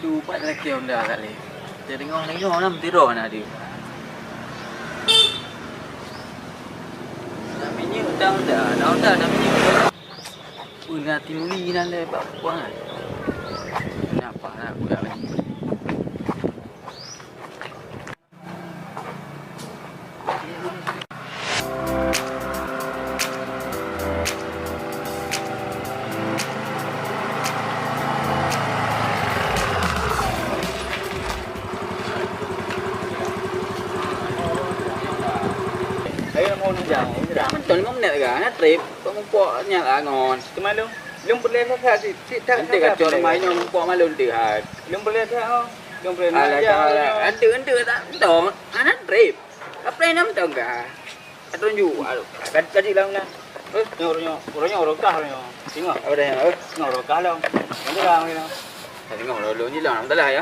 Aduh, pat lelaki yang dah kat ni. Dia dengar lah, mentira nak dia. Nak minyak dah, nak minyak. Nak timuli nak le buang kan. Kenapa nak buat lagi? Dah betul 5 minit ke? Nak trip, pemupuknya lah ngon. Kemalung. Lung boleh tak sih? Tak. Nanti kacau rumah ini mupuk malu nanti had. Lung boleh tak? Oh. Lung boleh nak. Ada tak betul. Nak trip. Apa yang nak betul ke? Atau tunjuk. Kaji lah mana? Orang kah orang. Tengok. Apa dah? Orang kah lah. Mana lah orang. Tengok dulu ni lah, betul lah ya.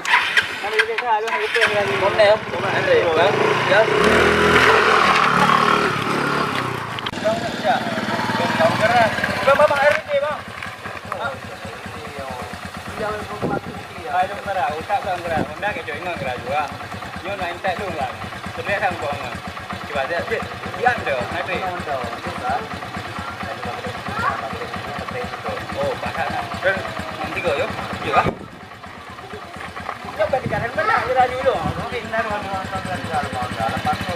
Mana dia kah? Lu hari tu lagi. Mana ya? Ada ya. Bang gerak. Bang air ni bang. Ai dong gerak, utak bang gerak. Benda ke join gerak juga. Nyo nak entek dulu lah. Sebenarnya kan buang. Coba dia dia ada, nanti. Oh, pasal nak. Nanti go yo. Yo ah. Yo bagi kan benda gerak dulu. Nanti naruh lepas tu.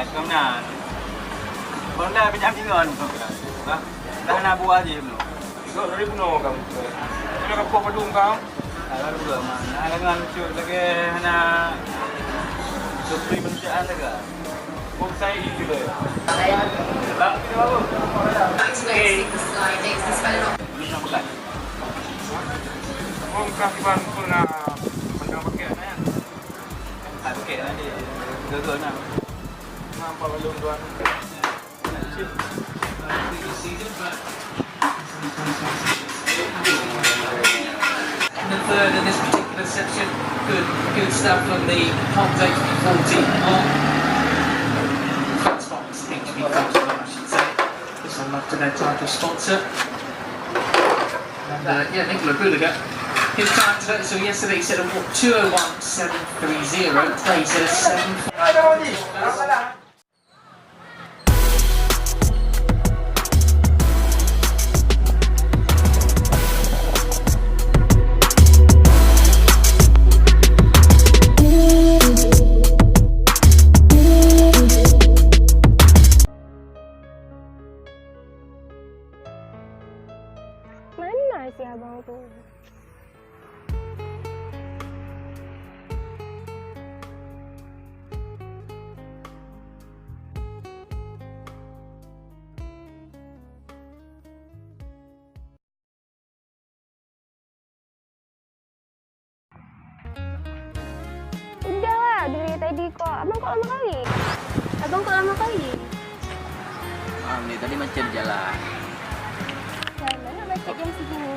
Kau nak benda pinjam tinggal dah nak buat je belum? Ikut dari puno kamu. Ini kapok padung kau. Kalau dulu mana dengan lucu lagi nak supri pencaan lagi. Kau saya itu le. Lang kita baru. Belum nak bukan. Kau kasih ban pernah benda pakai mana? Pakai ada. Gagal nak. Nampak belum tuan. And the third in this particular section, good stuff from the Hobbs HB40 on Xbox HB Culture, I should say. This one up to their title sponsor. And yeah, Nicola Rudiger. His time today, so yesterday he said a 2:01.730. Today he said a 7. Mana si abang tu? Udahlah dari tadi kok. Abang kok lama kali? Ni tadi macam jalan. Mana macam jam segini?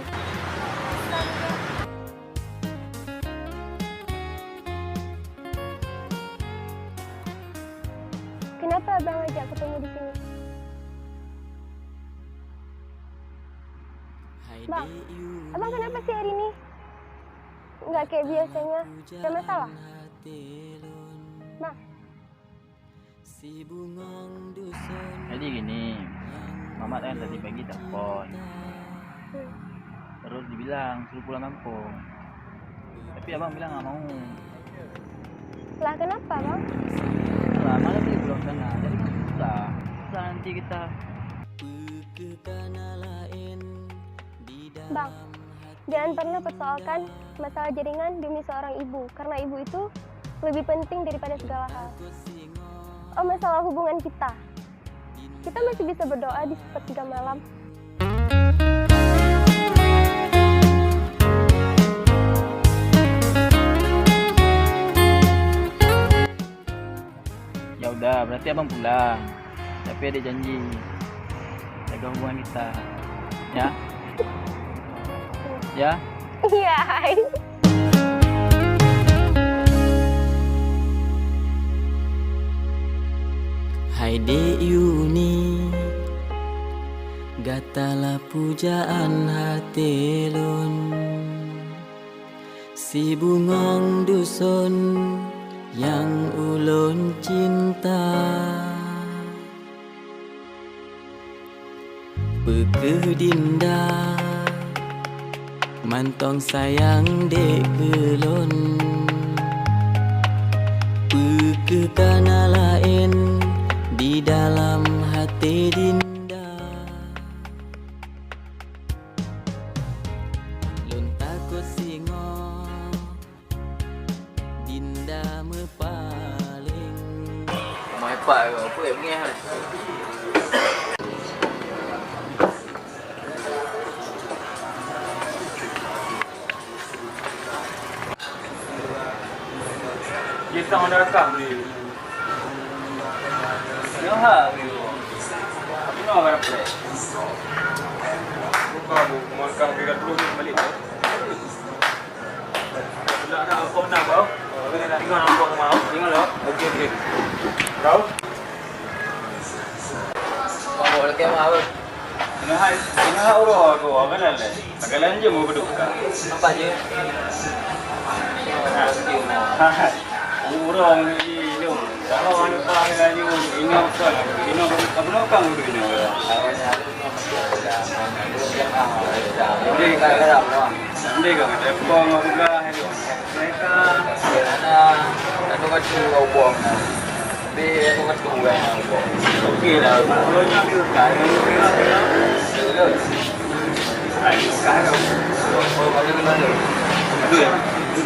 Kenapa abang ajak ketemu di sini? Bang, abang kenapa sih hari ini? Enggak kayak biasanya. Ada masalah? Bang. Jadi gini, Mamat kan tadi pagi telepon. Terus dibilang suruh pulang kampung. Tapi abang bilang nggak mau. Lah kenapa bang? Lah malah dia pulang sana. Jadi kan susah. Susah nanti kita. Bang, jangan pernah persoalkan masalah jaringan demi seorang ibu, karena ibu itu lebih penting daripada segala hal. Oh, masalah hubungan kita masih bisa berdoa di sepertiga malam. Ya udah, berarti abang pulang. Tapi ada janji jaga hubungan kita, ya? Ya? Iya. Hai Dek Yuni, gatalah pujaan hati lun, si bungong dusun yang ulun cinta. Pekeh dinda, mantong sayang dek kelon, pekeh kana lain di dalam hati dinda. Lun takut singo dinda mepaling. Mau hebat ke? Apa yang mengeh? Kita nak rekam ni. Yang hal ni. Apa nak berapa? Buka buku makan kita dulu ni balik. Nak apa nak kau? Tengok nampak mau. Tengok lah. Okey. Kau? Kau boleh ke mau? Ini orang tu apa nak le? Bagaimana je mau berduka? Nampak je. Orang ni tu, kalau orang orang lagi ini apa? Ini apa nak kamu tu ini? Jadi kan, jadi kan, depan orang ni, mereka Aku kat kau buang. Tapi aku kat kau buang. okey lah. Kalau nak pergi kaya, Kau ada mana? tu ya, tu.